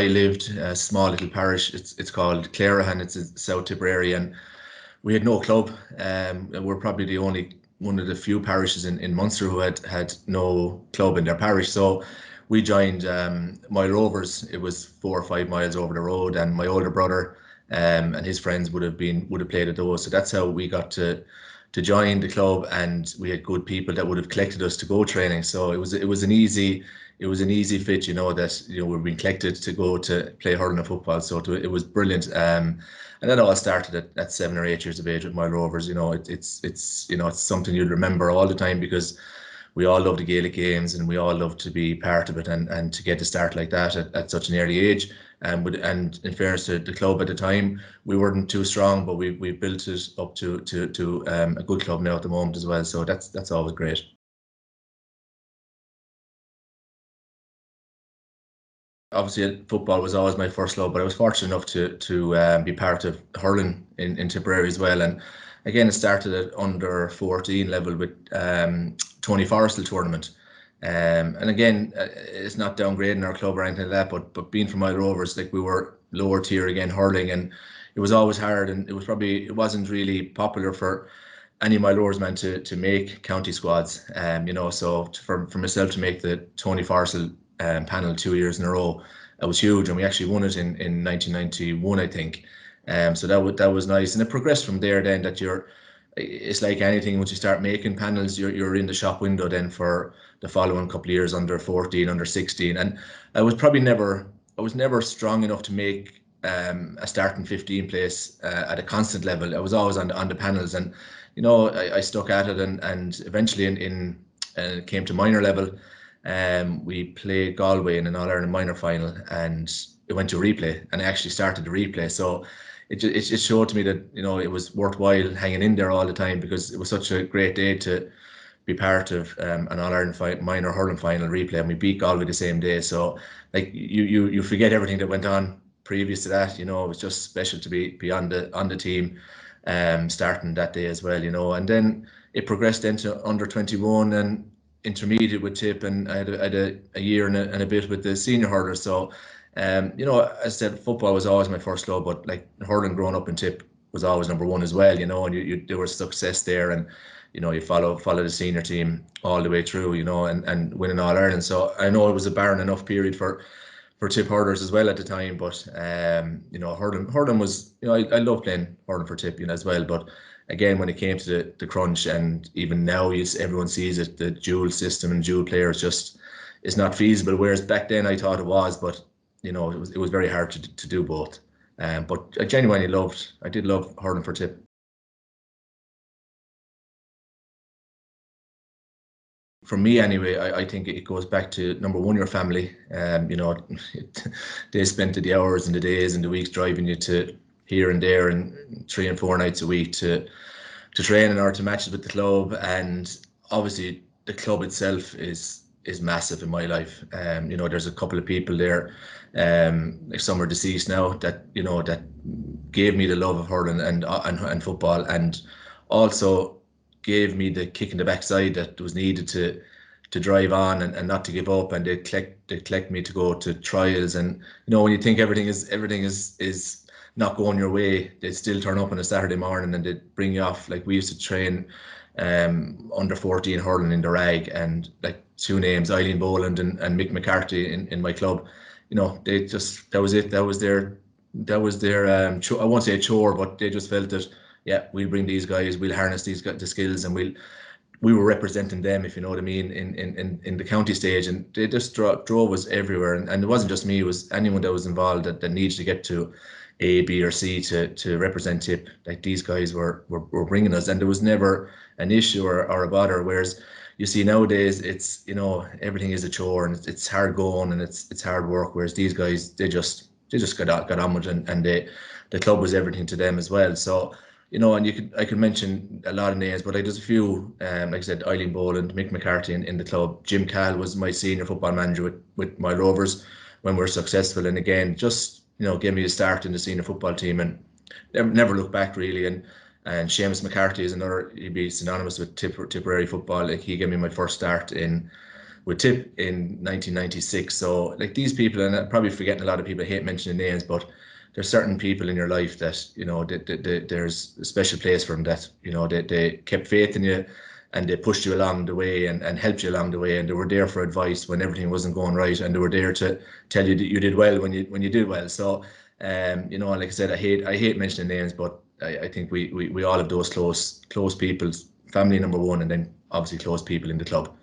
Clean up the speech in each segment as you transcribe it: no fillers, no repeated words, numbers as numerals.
I lived, a small little parish. It's called Clarehan. It's in South Tipperary, and we had no club. We're probably the only one of the few parishes in Munster who had no club in their parish. So we joined Mile Rovers. It was 4 or 5 miles over the road, and my older brother and his friends would have played at those. So that's how we got to join the club, and we had good people that would have collected us to go training. So it was an easy fit, that we're being collected to go to play hurling and football. So it was brilliant. And that all started at 7 or 8 years of age with my Rovers. It's something you'll remember all the time, because we all love the Gaelic games and we all love to be part of it, and to get to start like that at such an early age. And in fairness to the club at the time, we weren't too strong, but we built it up to a good club now at the moment as well. So that's always great. Obviously, football was always my first love, but I was fortunate enough to be part of hurling in Tipperary as well. And again, it started at under 14 level with Tony Forrestal tournament. And again, it's not downgrading our club or anything like that, but being from Mile Rovers, like, we were lower tier again hurling, and it was always hard, and it wasn't really popular for any Mile Rovers man to make county squads. So for myself to make the Tony Forrestal panel 2 years in a row, that was huge, and we actually won it in 1991, I think. So that was nice, and it progressed from there. Then it's like anything, once you start making panels, you're in the shop window then for the following couple of years, under 14, under 16, and I was never strong enough to make a starting 15 place at a constant level. I was always on the panels, and I stuck at it, and eventually it came to minor level. We played Galway in an All-Ireland minor final, and it went to replay, and I actually started the replay. So it showed to me that it was worthwhile hanging in there all the time, because it was such a great day to be part of an All-Ireland minor hurling final replay, and we beat Galway the same day. So, like, you forget everything that went on previous to that. It was just special to be on the team, starting that day as well. And then it progressed into under 21 and intermediate with Tip, and I had a year and a bit with the senior hurlers. So, as I said, football was always my first love, but like hurling growing up in Tip was always number one as well. And there was success there, and you follow the senior team all the way through, and winning All Ireland. So I know it was a barren enough period for Tip hurlers as well at the time, but hurling was, I love playing hurling for Tip, as well. But again, when it came to the crunch, and even now everyone sees it, the dual system and dual players just is not feasible. Whereas back then I thought it was, but it was very hard to do both. But I did love hurling for Tip. For me anyway, I think it goes back to, number one, your family. They spent the hours and the days and the weeks driving you to here and there, and 3 and 4 nights a week to train in order to matches with the club. And obviously the club itself is massive in my life. There's a couple of people there, like some are deceased now, that gave me the love of hurling and football, and also gave me the kick in the backside that was needed to drive on and not to give up. And they collect me to go to trials, and when you think everything is not going your way, they'd still turn up on a Saturday morning and they'd bring you off. Like, we used to train under 14 hurling in the rag, and like 2 names, Eileen Boland and Mick McCarthy in my club. They just, that was it. That was their I won't say a chore, but they just felt that, yeah, we'll bring these guys, we'll harness the skills, and we were representing them, if you know what I mean, in the county stage. And they just drove us everywhere, and it wasn't just me, it was anyone that was involved that needed to get to A, B or C to represent Tip. Like, these guys were bringing us, and there was never an issue or a bother. Whereas you see nowadays, it's everything is a chore, and it's hard going, and it's hard work. Whereas these guys, they just got on with it, and the club was everything to them as well. So, and I could mention a lot of names, but there's a few, like I said, Eileen Boland, Mick McCarthy in the club. Jim Cal was my senior football manager with my Rovers when we were successful, and again, just gave me a start in the senior football team, and never looked back really. And Seamus McCarthy is another, he'd be synonymous with Tipperary football. Like, he gave me my first start in with Tip in 1996. So like these people, and I'm probably forgetting a lot of people, I hate mentioning names, but there's certain people in your life that, you know, there's a special place for them, that, you know, they kept faith in you and they pushed you along the way and helped you along the way, and they were there for advice when everything wasn't going right, and they were there to tell you that you did well when you did well. So you know, like I said, I hate mentioning names, but I think we all have those close people, family number one, and then obviously close people in the club.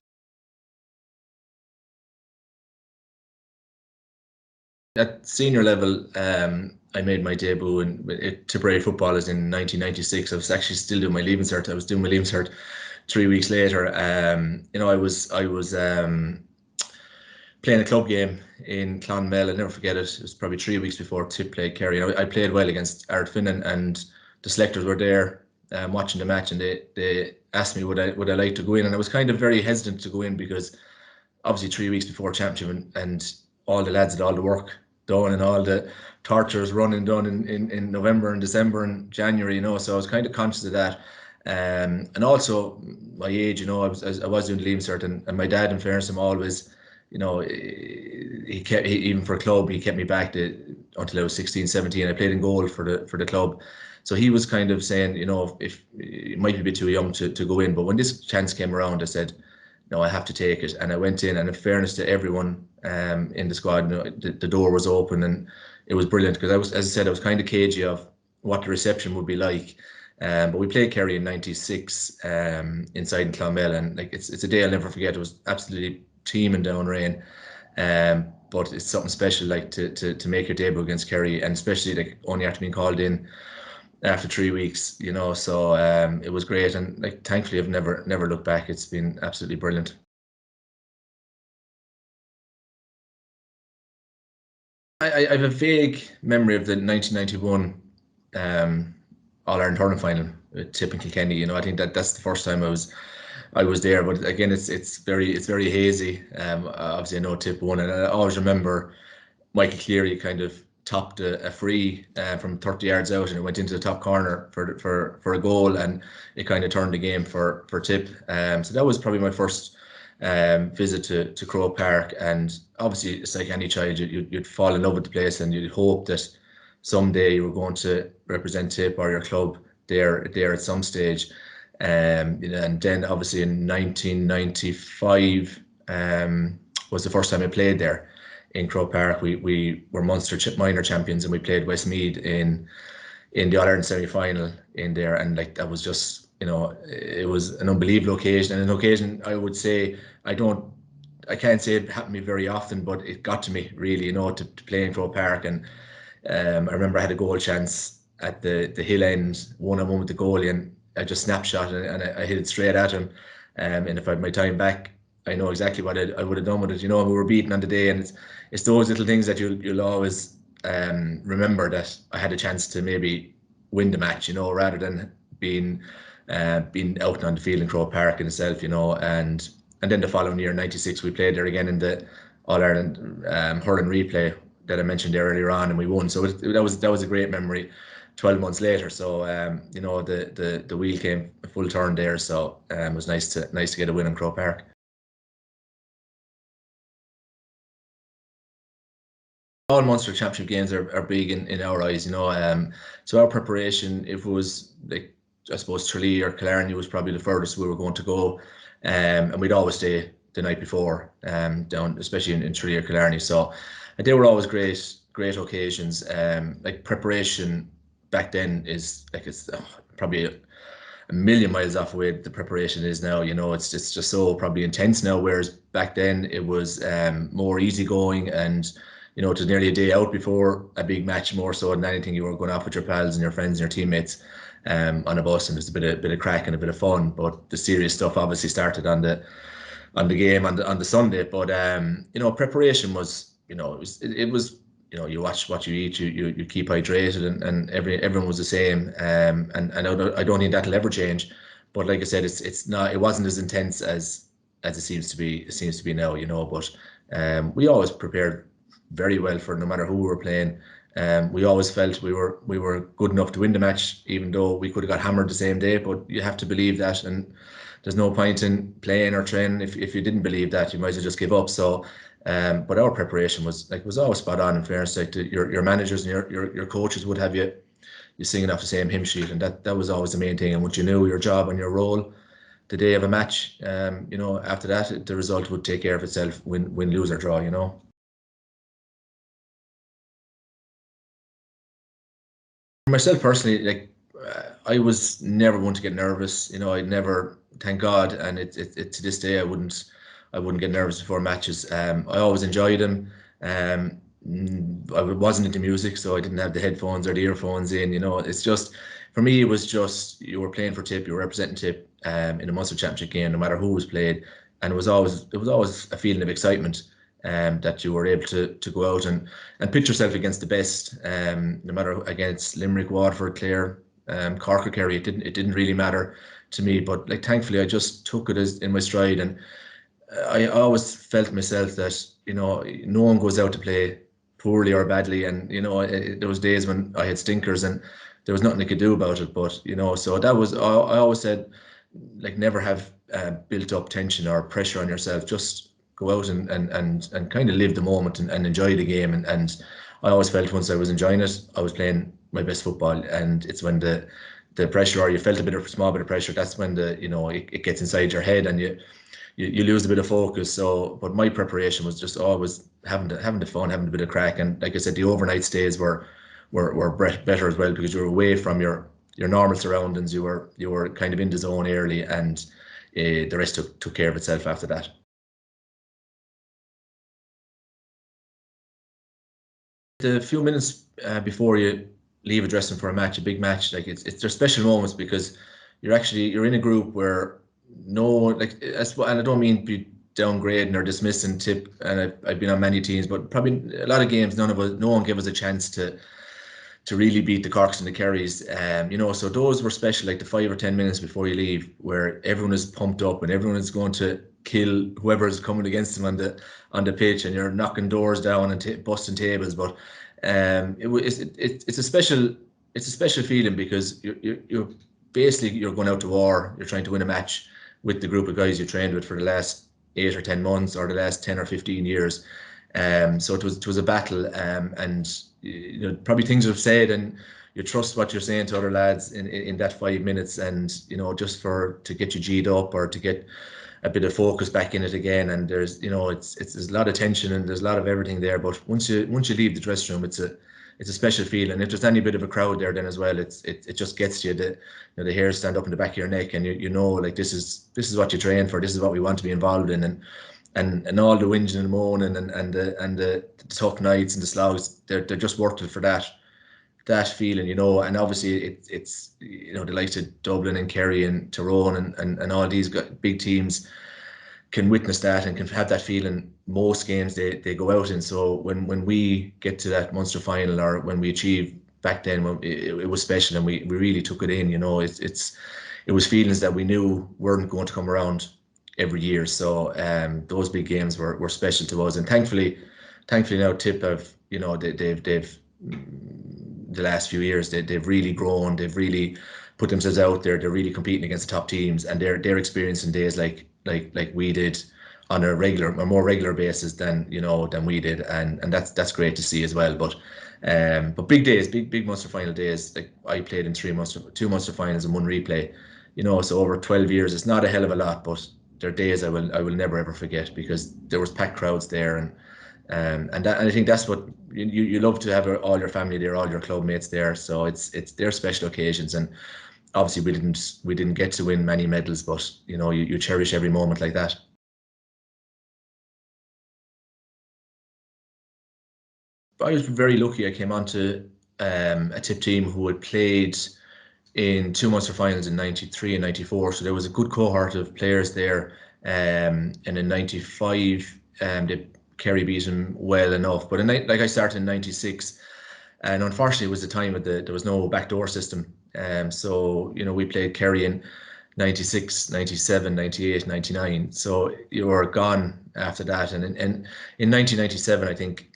At senior level, I made my debut in Tipperary footballers in 1996. I was actually still doing my leaving cert. I was doing my leaving cert 3 weeks later. You know, I was playing a club game in Clonmel. I'll never forget it. It was probably 3 weeks before Tip played Kerry. I played well against Ardfinnan, and the selectors were there watching the match, and they asked me would I like to go in, and I was kind of very hesitant to go in because obviously 3 weeks before championship, and all the lads had all the work done and all the tortures running done in November and December and January, you know. So I was kind of conscious of that. And also my age, you know, I was doing the leaving cert, and my dad, in fairness, him always, you know, even for a club, he kept me back until I was 16, 17. I played in goal for the club. So he was kind of saying, you know, if it might be a bit too young to go in, but when this chance came around, I said, no, I have to take it. And I went in, and in fairness to everyone in the squad, you know, the door was open, and it was brilliant because as I said, I was kind of cagey of what the reception would be like. But we played Kerry in '96 inside in Clonmel, and like it's a day I'll never forget. It was absolutely teeming down rain. But it's something special, like to make your debut against Kerry, and especially like only after being called in after 3 weeks, you know. So it was great, and like thankfully I've never looked back. It's been absolutely brilliant. I have a vague memory of the 1991 All Ireland hurling final with Tip and Kilkenny. You know, I think that's the first time I was there. But again, it's very hazy. Obviously I know Tip won, and I always remember Michael Cleary kind of topped a free from 30 yards out, and it went into the top corner for a goal, and it kind of turned the game for Tip. So that was probably my first visit to Croke Park, and obviously it's like any child, you'd fall in love with the place, and you'd hope that someday you were going to represent Tip or your club there at some stage. You know, and then obviously in 1995 was the first time I played there in Croke Park. We were Munster minor champions, and we played Westmeath in the All Ireland semi final in there, and like that was just, you know, it was an unbelievable occasion, and an occasion I would say I can't say it happened to me very often, but it got to me really, you know, to play in Croke Park. And I remember I had a goal chance at the hill end, 1-on-1 with the goalie, and I just snapshot it, and I hit it straight at him. And if I had my time back, I know exactly what I would have done with it. You know, we were beaten on the day, and it's those little things that you'll always remember, that I had a chance to maybe win the match, you know, rather than being out on the field in Croke Park in itself, you know. And then the following year, '96, we played there again in the All Ireland hurling replay that I mentioned there earlier on, and we won. So that was a great memory. 12 months later, so you know, the wheel came a full turn there. So it was nice to get a win in Croke Park. All Munster Championship games are big in our eyes, you know. So our preparation, if it was like, I suppose Tralee or Killarney was probably the furthest we were going to go, and we'd always stay the night before down, especially in Tralee or Killarney. So they were always great occasions. Like preparation back then is like, it's probably a million miles off the way the preparation is now. You know, it's just so probably intense now, whereas back then it was more easygoing, and you know, it was nearly a day out before a big match, more so than anything. You were going off with your pals and your friends and your teammates on a bus, and there's a bit of crack and a bit of fun. But the serious stuff obviously started on the game on the Sunday. But you know, preparation was, you know, it was, you know, you watch what you eat, you keep hydrated, and everyone was the same. And I don't think that'll ever change. But like I said, it wasn't as intense as it seems to be. It seems to be now, you know. But we always prepared very well for no matter who we were playing. We always felt we were good enough to win the match, even though we could have got hammered the same day. But you have to believe that, and there's no point in playing or training if you didn't believe that. You might as well just give up. So, but our preparation was always spot on. In fairness, like your managers and your coaches would have you singing off the same hymn sheet, and that was always the main thing. And once you knew your job and your role, the day of a match, after that, the result would take care of itself, win, lose or draw. For myself personally, I was never one to get nervous. I'd never, thank God, and it to this day I wouldn't get nervous before matches. I always enjoyed them. I wasn't into music, so I didn't have the headphones or the earphones in. It's just, for me, it was just, you were playing for Tip, you were representing Tip in a Munster Championship game, no matter who was played, and it was always a feeling of excitement. That you were able to go out and pitch yourself against the best, no matter against Limerick, Waterford, Clare, Cork or Kerry. It didn't really matter to me, but thankfully I just took it as in my stride, and I always felt myself that no one goes out to play poorly or badly, and there was days when I had stinkers and there was nothing I could do about it. But so that was, I always said, never have built up tension or pressure on yourself. Just go out and kind of live the moment and enjoy the game. And I always felt once I was enjoying it, I was playing my best football. And it's when the pressure, or you felt a small bit of pressure, that's when it gets inside your head and you lose a bit of focus. So, but my preparation was just always having the fun, having a bit of crack. And like I said, the overnight stays were better as well, because you were away from your normal surroundings. You were kind of in the zone early, and the rest took care of itself after that. The few minutes before you leave a dressing for a match, a big match, it's their special moments, because you're in a group where and I don't mean be downgrading or dismissing Tip, and I've been on many teams, but probably a lot of games no one gave us a chance to really beat the Corks and the Kerrys. So those were special, like the 5 or 10 minutes before you leave, where everyone is pumped up and everyone is going to kill whoever is coming against them on the pitch, and you're knocking doors down and busting tables. But it's a special feeling, because you're basically, you're going out to war. You're trying to win a match with the group of guys you trained with for the last 8 or 10 months, or the last 10 or 15 years. So it was a battle, and probably things are said, and you trust what you're saying to other lads in that 5 minutes, and just to get you G'd up, or to get a bit of focus back in it again. And there's a lot of tension and there's a lot of everything there. But once you leave the dressing room, it's a special feeling. If there's any bit of a crowd there, then as well, it just gets you. The hairs stand up in the back of your neck, and this is what you train for. This is what we want to be involved in, and all the whinging and moaning and the tough nights and the slogs, they're just worth it for that feeling. And obviously it's the likes of Dublin and Kerry and Tyrone and all these big teams can witness that and can have that feeling most games they go out in. So when we get to that Munster final, or when we achieve back then, it was special, and we really took it in. It was feelings that we knew weren't going to come around every year. So those big games were special to us, and thankfully now Tip have, they've the last few years they've really grown. They've really put themselves out there. They're really competing against the top teams, and they're experiencing days like we did on a more regular basis than we did, and that's great to see as well. But big days, big Munster final days. Like, I played in two Munster finals and one replay. So over 12 years, it's not a hell of a lot, but they're days I will never ever forget, because there was packed crowds there, and I think that's what you love to have, all your family there, all your club mates there. So it's their special occasions, and obviously we didn't get to win many medals, but you cherish every moment like that. I was very lucky. I came onto a Tip team who had played in two Munster finals in '93 and '94, so there was a good cohort of players there. And in '95, Kerry beat him well enough, but I started in '96, and unfortunately it was the time there was no backdoor system. So we played Kerry in '96, '97, '98, '99. So you were gone after that, and in 1997, I think,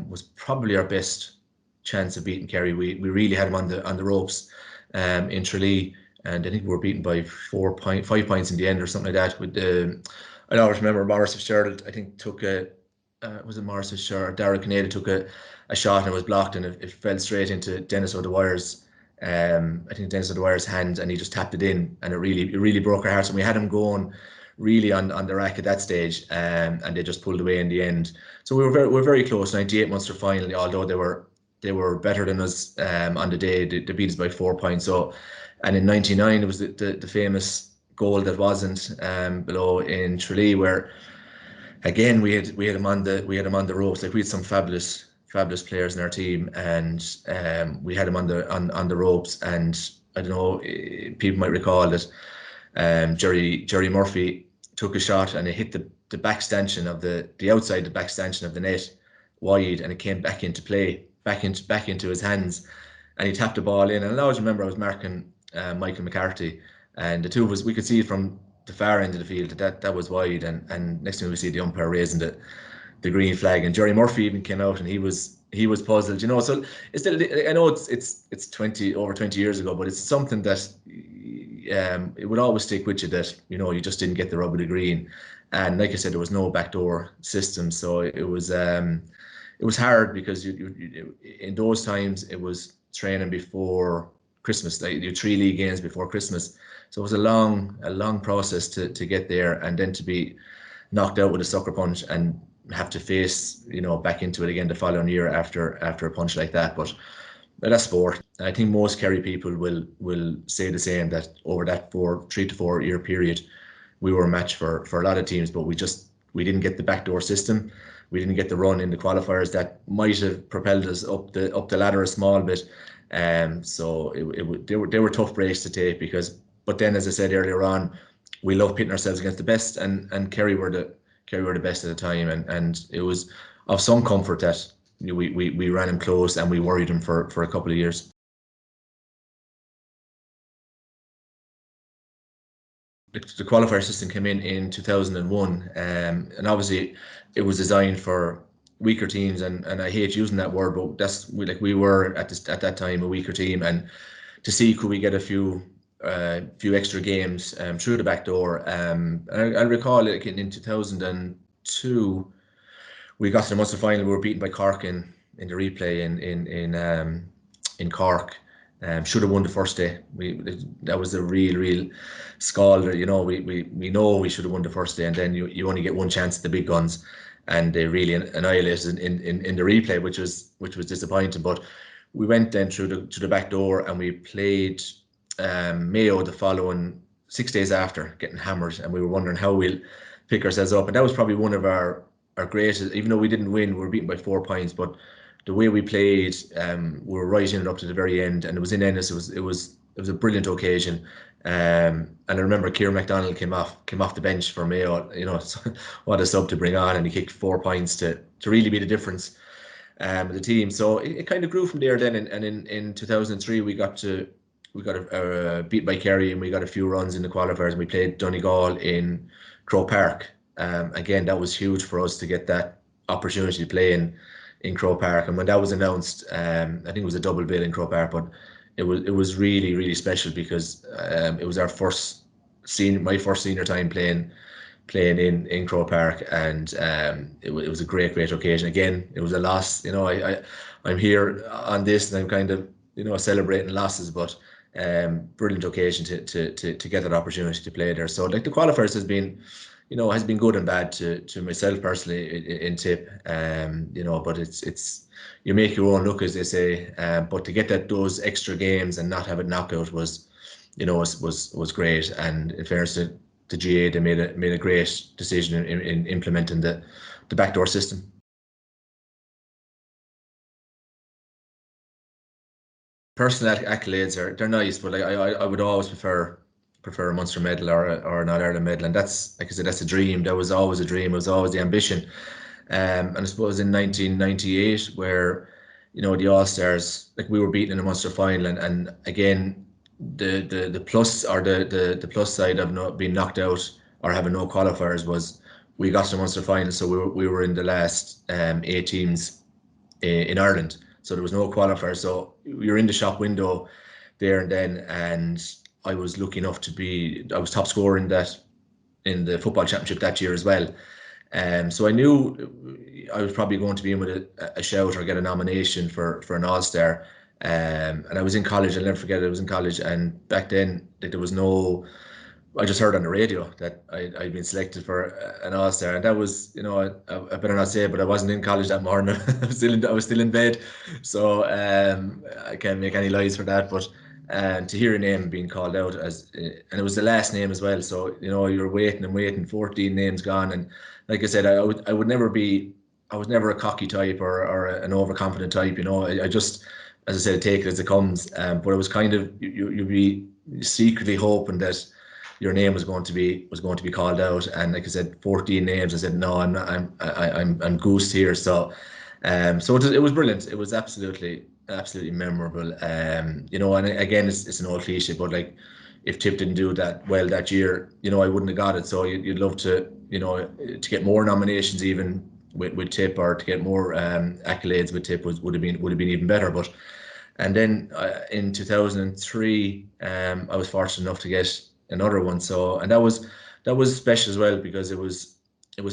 was probably our best chance of beating Kerry. We really had them on the ropes in Tralee. and I think we were beaten by 5 points in the end or something like that. With I always remember Morris Fitzgerald, I think, took a was it Morris Fitzgerald? Darragh Canada took a shot and it was blocked, and it fell straight into Dennis O'Dwyer's. I think Dennis O'Dwyer's hand, and he just tapped it in, and it really broke our hearts. And we had him going really on the rack at that stage, and they just pulled away in the end. So we were very close. 98 Munster final, although they were better than us on the day. They beat us by 4 points. So, and in '99 it was the famous goal that wasn't below in Tralee, where again we had him on the ropes. Like, we had some fabulous players in our team, and we had him on the ropes. And I don't know, people might recall that Jerry Murphy took a shot and it hit the back stanchion of the outside the back stanchion of the net wide, and it came back into play, back into his hands, and he tapped the ball in. And I always remember I was marking Michael McCarthy, and the two of us, we could see from the far end of the field that was wide, and next thing we see the umpire raising the green flag, and Jerry Murphy even came out and he was puzzled, you know. So it's still, I know it's over 20 years ago, but it's something that it would always stick with you, that, you know, you just didn't get the rub of the green. And like I said, there was no backdoor system, so it was hard, because you in those times it was training before Christmas. Like, you 3 league games before Christmas, so it was a long process to get there, and then to be knocked out with a sucker punch and have to face, you know, back into it again the following year after a punch like that. But that's sport. And I think most Kerry people will say the same, that over that 3 to 4 year period, we were a match for a lot of teams, but we didn't get the backdoor system. We didn't get the run in the qualifiers that might have propelled us up the ladder a small bit. So they were tough breaks to take, but then, as I said earlier on, we love pitting ourselves against the best, and Kerry were the best at the time, and it was of some comfort that we ran him close and we worried him for a couple of years. The qualifier system came in 2001, and obviously it was designed for weaker teams, and I hate using that word, but we were at that time a weaker team, and to see could we get a few extra games through the back door. I recall, like, in 2002, we got to the Munster final. We were beaten by Cork in the replay in Cork. Should have won the first day. That was a real scald. You know, we know we should have won the first day, and then you only get one chance at the big guns, and they really annihilated in the replay, which was disappointing. But we went then through the back door, and we played Mayo the following 6 days after, getting hammered, and we were wondering how we'll pick ourselves up. And that was probably one of our greatest, even though we didn't win, we were beaten by 4 points, but the way we played, we were right in it up to the very end, and it was in Ennis. It was a brilliant occasion, and I remember Kieran MacDonald came off the bench for Mayo. You know, what a sub to bring on, and he kicked 4 points to really be the difference with the team. So it kind of grew from there. Then, and in 2003 we got beat by Kerry, and we got a few runs in the qualifiers, and we played Donegal in Croke Park. Again, that was huge for us to get that opportunity to play in Croke Park. And when that was announced, I think it was a double bill in Croke Park, but it was really special, because it was my first senior time playing in Croke Park, and it was a great occasion. Again, it was a loss. You know, I'm here on this, and I'm kind of, you know, celebrating losses, but brilliant occasion to get that opportunity to play there. So, like, the qualifiers has been good and bad to myself personally in Tip, you know, but it's you make your own luck, as they say. But to get those extra games and not have it knockout was great. And in fairness to GAA, they made a great decision in implementing the backdoor system. Personal accolades they're nice, but I would always prefer a Munster medal or an All-Ireland medal, and that's, like I said, that's a dream. That was always a dream. It was always the ambition. And I suppose in 1998, where, you know, the All-Stars, like, we were beaten in a Munster final, and again, the plus, or the plus side of not being knocked out or having no qualifiers was we got to the Munster final, so we were in the last 8 teams in Ireland, so there was no qualifier. So you're in the shop window there and then, and I was lucky enough to be, I was top scorer in the football championship that year as well. So I knew I was probably going to be in with a shout or get a nomination for an All-Star. And I was in college. I'll never forget it. I was in college, and back then there was no. I just heard on the radio that I'd been selected for an All-Star, and that was, I better not say, but I wasn't in college that morning. I was still in bed, so I can't make any lies for that. But to hear a name being called out and it was the last name as well, so you're waiting and waiting, 14 names gone, and like I said, I would never be, I was never a cocky type or an overconfident type. I just, as I said, take it as it comes. But it was kind of you'd be secretly hoping that your name was going to be called out, and like I said, 14 names. I said no, I'm goosed here. So it was brilliant. It was absolutely memorable. And again, it's an old cliche, but like if Tip didn't do that well that year, I wouldn't have got it. So you'd love to to get more nominations even with Tip, or to get more accolades with Tip would have been even better. But and then in 2003, I was fortunate enough to get another one. So, and that was special as well, because it was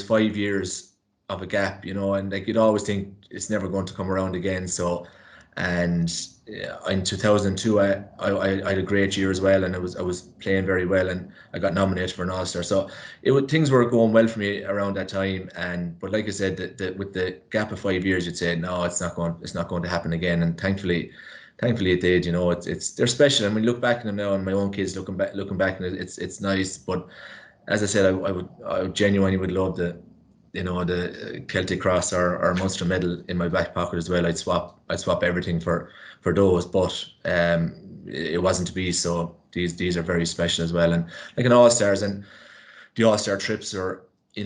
5 years of a gap, and like you'd always think it's never going to come around again. So, and in 2002, I had a great year as well, and I was playing very well, and I got nominated for an All-Star. So things were going well for me around that time. But like I said, with the gap of 5 years, you'd say no, it's not going to happen again. And thankfully it did. They're special, and when you look back at them now, and my own kids looking back, and it's nice. But as I said, I genuinely would love the Celtic Cross or Munster medal in my back pocket as well. I'd swap everything for those, but it wasn't to be. So these are very special as well, and like an All-Stars, and the All-Star trips are, they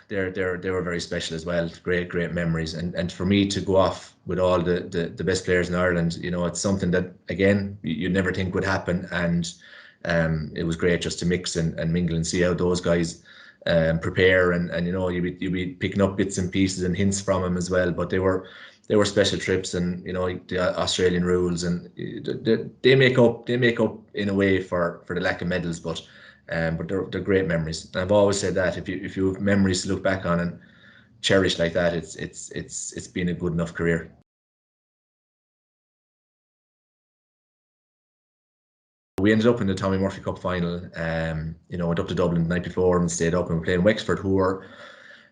were very special as well. Great memories, and for me to go off with all the best players in Ireland, it's something that again you'd never think would happen. And it was great just to mix and mingle and see how those guys prepare, and you'd be picking up bits and pieces and hints from them as well. But they were special trips, and the Australian rules, and they make up in a way for the lack of medals. But they're great memories. And I've always said that if you have memories to look back on and cherish like that, it's been a good enough career. We ended up in the Tommy Murphy Cup final. Went up to Dublin the night before and stayed up, and we played in Wexford, who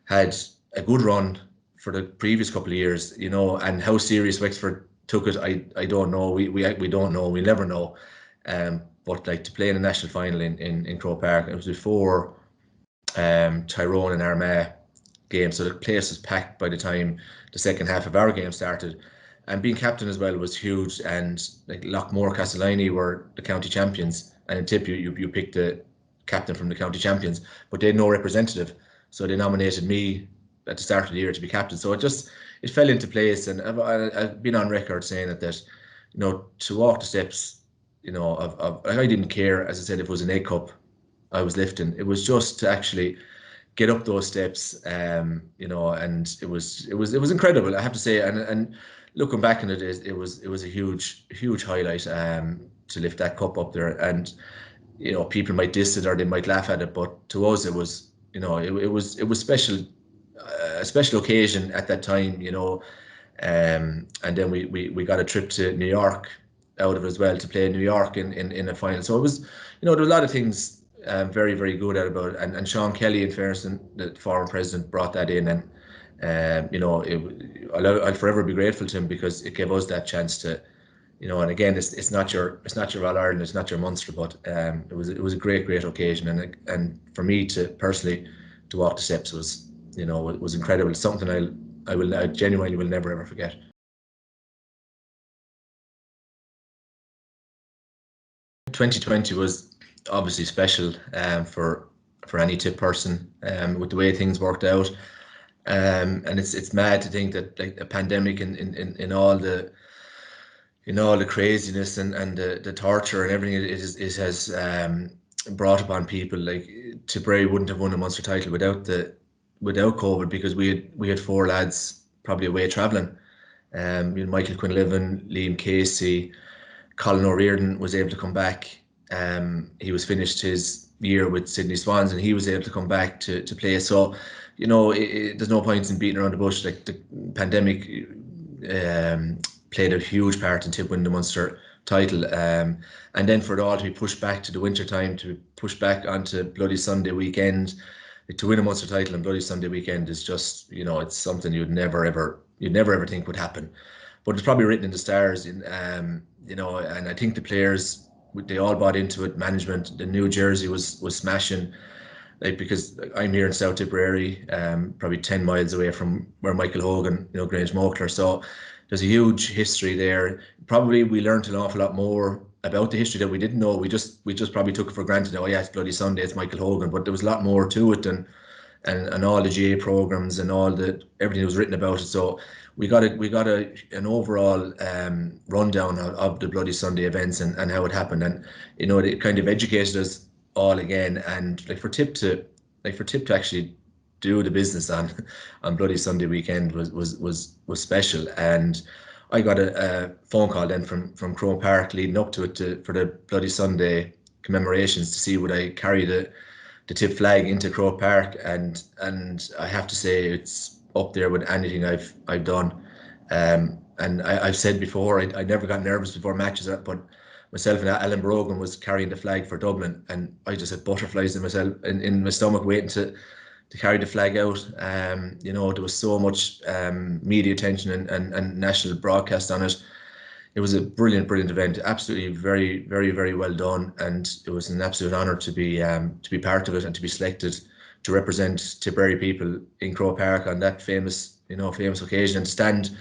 had a good run for the previous couple of years. And how serious Wexford took it, I don't know. We don't know. We'll never know. But like, to play in a national final in Croke Park, it was before Tyrone and Armagh game, so the place was packed by the time the second half of our game started. And being captain as well was huge. And like, Lockmore Castellini were the county champions, and in Tip you picked the captain from the county champions, but they had no representative, so they nominated me at the start of the year to be captain. So it fell into place, and I've been on record saying that to walk the steps, I didn't care, as I said, if it was an egg cup I was lifting. It was just to actually get up those steps, and it was incredible, I have to say. And looking back on it, it was a huge highlight to lift that cup up there. And people might diss it or they might laugh at it, but to us it was it was special, a special occasion at that time. And then we got a trip to New York out of it as well, to play in New York in a final. So it was, there were a lot of things very, very good about it. And Sean Kelly, in fairness, the former president, brought that in. And I'll forever be grateful to him, because it gave us that chance to, and again, it's not your All Ireland, it's not your Munster, but it was a great occasion. And for me to personally to walk the steps was, was incredible. It's something I genuinely will never ever forget. 2020 was obviously special for any Tip person, with the way things worked out. And it's mad to think that, like, a pandemic in all the craziness and the torture and everything it has brought upon people. Like, Tipperary wouldn't have won a Munster title without COVID, because we had four lads probably away travelling. Michael Quinlivan, Liam Casey, Colin O'Riordan was able to come back he was finished his year with Sydney Swans, and he was able to come back to play. So, you know, there's no point in beating around the bush. Like, the pandemic played a huge part in Tip winning the Munster title, and then for it all to be pushed back to the winter time, to push back onto Bloody Sunday weekend, to win a Munster title on Bloody Sunday weekend is just, you know, it's something you'd never ever think would happen. But it's probably written in the stars. You know, and I think the players, they all bought into it. Management, the new jersey was smashing. Like, because I'm here in South Tipperary, probably 10 miles away from where Michael Hogan, you know, Grange Mokler. So there's a huge history there. Probably we learned an awful lot more about the history that we didn't know. We just probably took it for granted. Oh yeah, it's Bloody Sunday, it's Michael Hogan. But there was a lot more to it than and all the GA programs and all the everything that was written about it. So we got an overall rundown of the Bloody Sunday events and how it happened, and you know, it kind of educated us all again. And like, for Tip to actually do the business on Bloody Sunday weekend was special. And I got a phone call then from Croke Park leading up to it for the Bloody Sunday commemorations, to see would I carry the Tip flag into Croke Park, and I have to say it's up there with anything I've done. And I've said before, I never got nervous before matches, but myself and Alan Brogan was carrying the flag for Dublin, and I just had butterflies in my stomach waiting to carry the flag out. You know, there was so much media attention and national broadcast on it. It was a brilliant event. Absolutely, very well done, and it was an absolute honour to be part of it and to be selected to represent Tipperary people in Croke Park on that famous occasion, and stand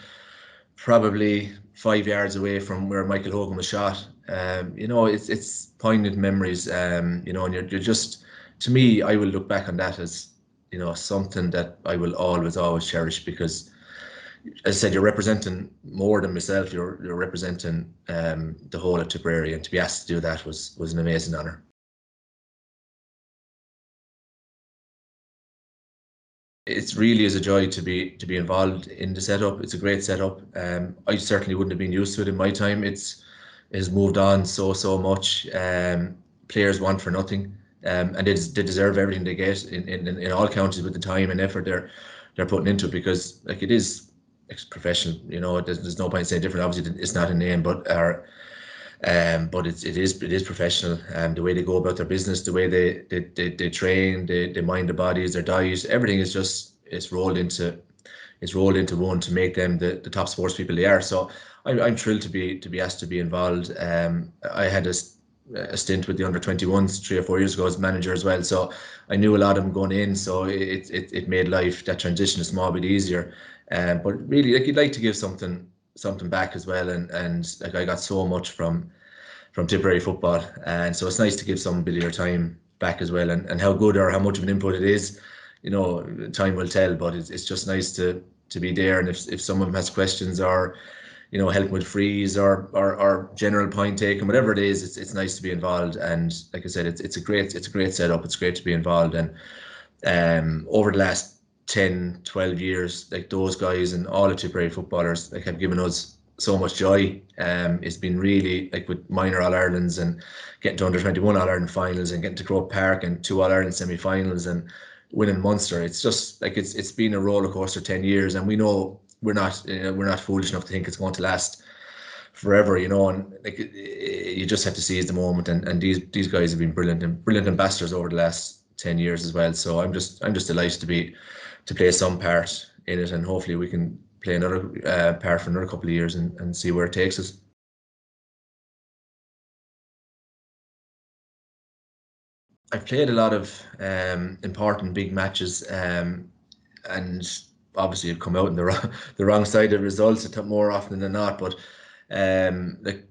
probably 5 yards away from where Michael Hogan was shot. You know, it's poignant memories. You know, and you're just, to me, I will look back on that as, you know, something that I will always cherish, because, as I said, you're representing more than myself. You're representing the whole of Tipperary, and to be asked to do that was an amazing honour. It's really is a joy to be involved in the setup. It's a great setup. I certainly wouldn't have been used to it in my time. It has moved on so much. Players want for nothing, and they deserve everything they get in all counties, with the time and effort they're putting into it, because like, it's professional. You know, there's no point saying different. Obviously, it's not a name, but but it is professional. The way they go about their business, the way they train, they mind their bodies, their diet, everything is just, it's rolled into one to make them the top sports people they are. So I'm thrilled to be asked to be involved. I had a stint with the under-21s 3 or 4 years ago as manager as well, so I knew a lot of them going in. So it made life, that transition, a small bit easier. But really, like, you'd like to give something back as well, and like, I got so much from Tipperary football, and so it's nice to give some bit of your time back as well. And how good or how much of an input it is, you know, time will tell. But it's just nice to be there, and if someone has questions, or, you know, helping with frees or general point taking, whatever it is, it's nice to be involved. And like I said, it's a great setup. It's great to be involved. And over the last 10-12 years, like, those guys and all the Tipperary footballers, like, have given us so much joy. It's been really, like, with minor All-Irelands and getting to under-21 All-Ireland finals and getting to Croke Park and 2 All-Ireland semi-finals and winning Munster. It's just like, it's been a roller coaster 10 years, and we know we're not foolish enough to think it's going to last forever, you know. And like, you just have to seize the moment, and these guys have been brilliant ambassadors over the last 10 years as well. So I'm just delighted to play some part in it, and hopefully we can play another part for another couple of years and see where it takes us. I've played a lot of important big matches, and obviously I've come out on the wrong side of results more often than not. But like,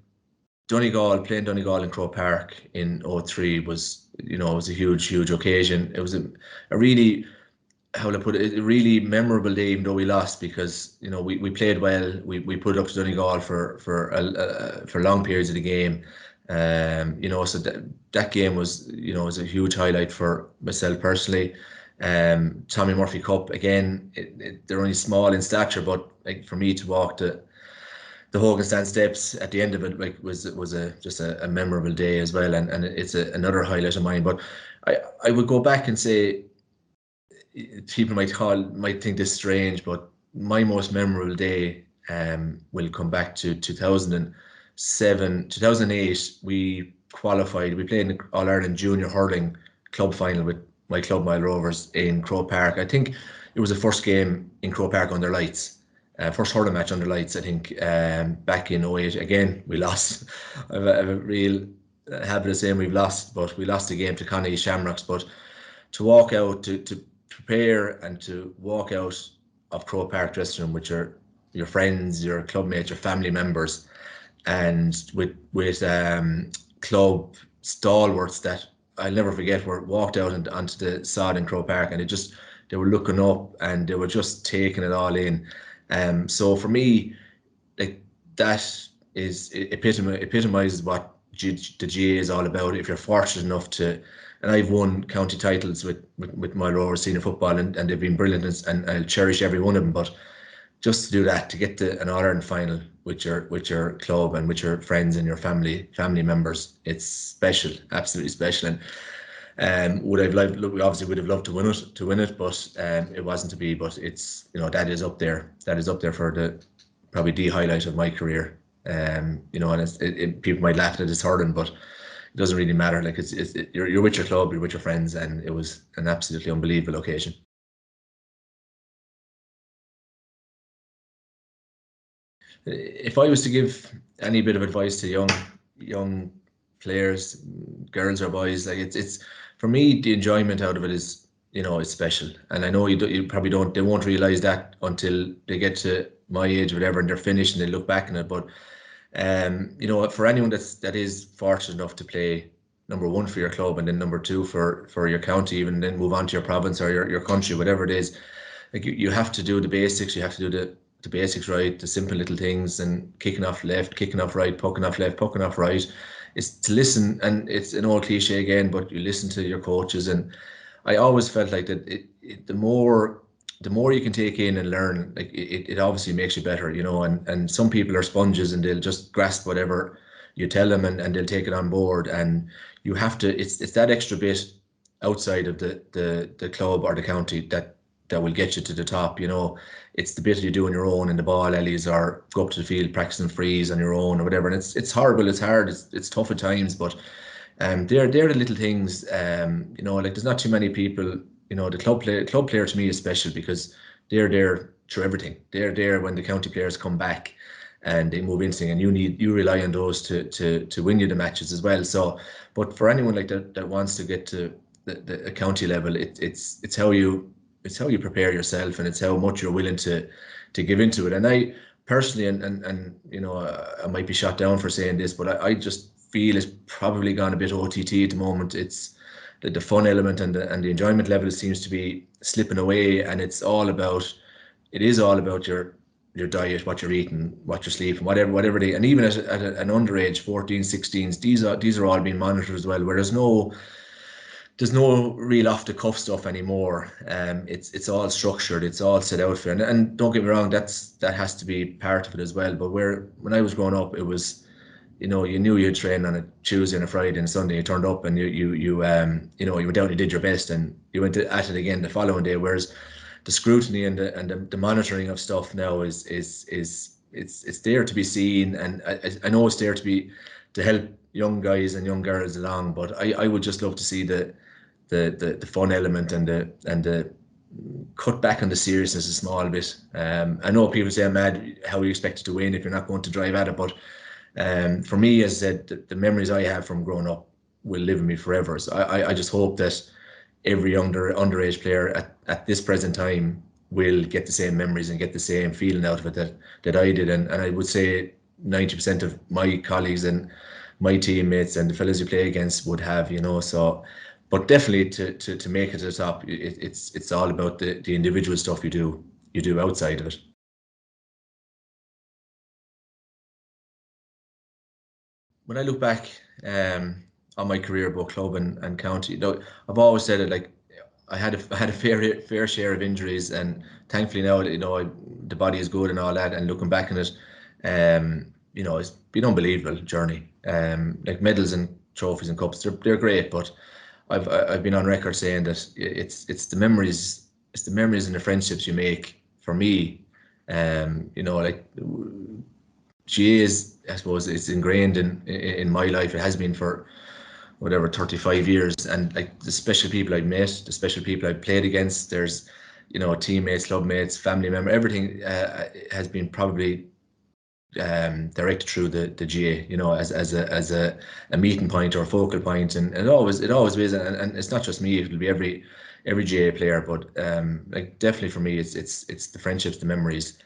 playing Donegal in Croke Park in '03 was, you know, it was a huge occasion. It was a really, how will I put it, a really memorable day, even though we lost, because, you know, we played well. We put it up to Donegal for long periods of the game. You know, so that game was, you know, was a huge highlight for myself personally. Tommy Murphy Cup again. They're only small in stature, but like, for me to walk the Hogan Stand steps at the end of it, like, was just a memorable day as well, and it's another highlight of mine. But I would go back and say, people might think this strange, but my most memorable day will come back to 2007, 2008. We qualified. We played in the All Ireland Junior Hurling Club final with my club, Mile Rovers, in Croke Park. I think it was the first game in Croke Park under lights. First hurling match under lights, I think, back in 08. Again, we lost. I have a real habit of saying we've lost, but we lost the game to Connie Shamrocks. But to walk out, to prepare and to walk out of Croke Park dressing room with your friends, your club mates, your family members, and with club stalwarts that I'll never forget, were walked out onto the sod in Croke Park, and they were looking up and they were just taking it all in. So for me, like, that epitomizes what the GAA is all about. If you're fortunate enough to, and I've won county titles with my Rovers senior football, and they've been brilliant, and I'll cherish every one of them. But just to do that, to get to an All Ireland final with your club and with your friends and your family members, it's special, absolutely special. And we obviously would have loved to win it, but it wasn't to be. But it's, that is up there. That is up there for probably the highlight of my career. And people might laugh at it as hurling, but it doesn't really matter. Like, you're with your club, you're with your friends, and it was an absolutely unbelievable occasion. If I was to give any bit of advice to young players, girls or boys, like, it's for me, the enjoyment out of it is, it's special. And I know you probably they won't realize that until they get to my age or whatever, and they're finished and they look back on it. But for anyone that is fortunate enough to play number one for your club, and then number two for your county, even then move on to your province or your country, whatever it is, like, you have to do the basics. You have to do the basics right, the simple little things, and kicking off left, kicking off right, poking off left, poking off right. It's to listen, and it's an old cliche again, but you listen to your coaches. And I always felt like that the more you can take in and learn, like, it obviously makes you better, and some people are sponges and they'll just grasp whatever you tell them, and they'll take it on board. And you have to, it's that extra bit outside of the club or the county that will get you to the top. It's the bit you do on your own in the ball alleys, or go up to the field practicing frees on your own or whatever. And it's horrible, it's hard, it's tough at times, but they're the little things. Like, there's not too many people. The club player to me is special, because they're there through everything. They're there when the county players come back and they move into things, and you rely on those to win you the matches as well. So, but for anyone like that wants to get to the county level, it's how you prepare yourself, and it's how much you're willing to give into it. And I personally, and I might be shot down for saying this, but I just feel it's probably gone a bit OTT at the moment. It's the fun element and the enjoyment level seems to be slipping away, and it is all about your diet, what you're eating, what you're sleeping, whatever they. And even at an underage 14, 16s, these are all being monitored as well, where there's no real off the cuff stuff anymore. It's all structured, it's all set out for, and don't get me wrong, that has to be part of it as well. But when I was growing up, it was, you knew you'd train on a Tuesday and a Friday and a Sunday. You turned up and you went down, you did your best, and you went at it again the following day. Whereas the scrutiny and the monitoring of stuff now is it's there to be seen, and I know it's there to help young guys and young girls along. But I would just love to see the fun element and the cut back on the seriousness a small bit. I know people say, I'm mad, how are you expected to win if you're not going to drive at it? But for me, as I said, the memories I have from growing up will live in me forever. So I just hope that every underage player at this present time will get the same memories and get the same feeling out of it that I did. And I would say 90% of my colleagues and my teammates and the fellas you play against would have, so. But definitely to make it to the top, it's all about the individual stuff you do outside of it. When I look back on my career, both club and county, I've always said it, like, I had a fair share of injuries, and thankfully now, the body is good and all that. And looking back on it, It's been an unbelievable journey. Like medals and trophies and cups, they're great, but I've been on record saying that it's the memories, and the friendships you make. For me, like GA is, I suppose, it's ingrained in my life. It has been for whatever 35 years, and like the special people I've met, the special people I've played against, there's teammates, club mates, family member, everything has been probably directed through the GA, as a meeting point or a focal point, and it always is, and it's not just me, it'll be every GA player, but like definitely for me it's the friendships, the memories,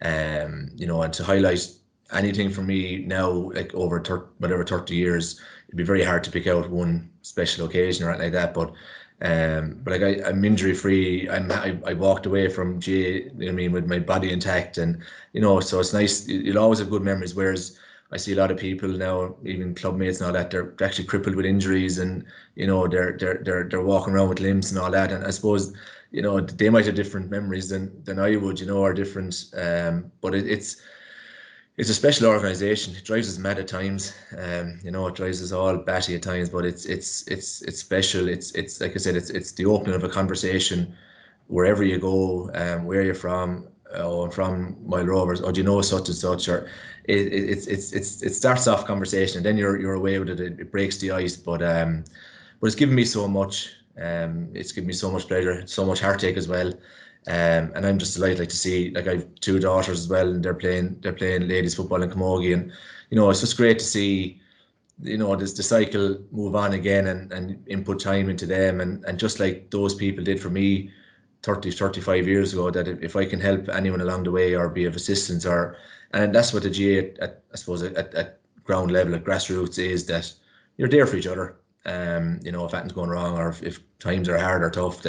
and to highlight anything for me now, like over 30 years, it'd be very hard to pick out one special occasion or anything like that, but like I'm injury free. I walked away from GA, you know what I mean, with my body intact, and so it's nice. You'll always have good memories. Whereas I see a lot of people now, even club mates and all that, they're actually crippled with injuries, and they're walking around with limps and all that. And I suppose they might have different memories than I would, or different. But it's a special organisation. It drives us mad at times. It drives us all batty at times. But it's special. It's like I said. It's the opening of a conversation wherever you go. Where you're from. Oh, I'm from Mile Rovers. Or do you know such and such? Or it starts off conversation, and then you're away with it. It breaks the ice. But it's given me so much. It's given me so much pleasure, so much heartache as well. And I'm just delighted, like, to see, like, I've two daughters as well, and they're playing ladies football in Camogie, and it's just great to see this the cycle move on again, and input time into them, and just like those people did for me 35 years ago, that if I can help anyone along the way or be of assistance, and that's what the GA I suppose at ground level, at grassroots, is that you're there for each other. If anything's going wrong, or if times are hard or tough,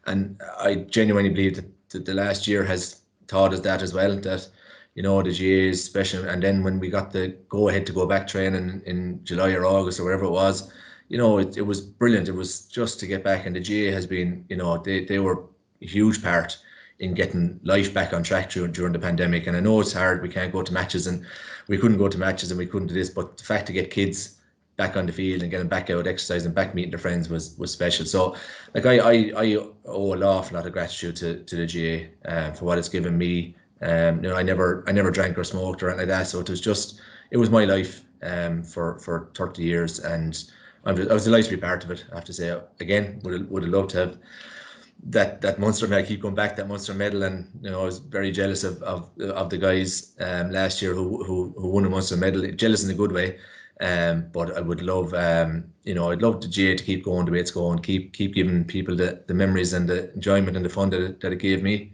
and I genuinely believe that the last year has taught us that as well, that the GA is special. And then when we got the go ahead to go back training in July or August or whatever it was, it was brilliant. It was just to get back, and the GA has been, they were a huge part in getting life back on track during the pandemic. And I know it's hard, we can't go to matches, and we couldn't go to matches, and we couldn't do this, but the fact to get kids back on the field and getting back out exercising, back meeting their friends was special. So like I owe an awful lot of gratitude to the GA for what it's given me. I never drank or smoked or anything like that, so it was my life for 30 years, and I was delighted to be part of it. I have to say, again, would have loved to have that Munster medal. I keep going back, that Munster medal, and I was very jealous of the guys last year who won a Munster medal. Jealous in a good way. But I would love, I'd love the GA to keep going the way it's going, keep giving people the memories and the enjoyment and the fun that it gave me.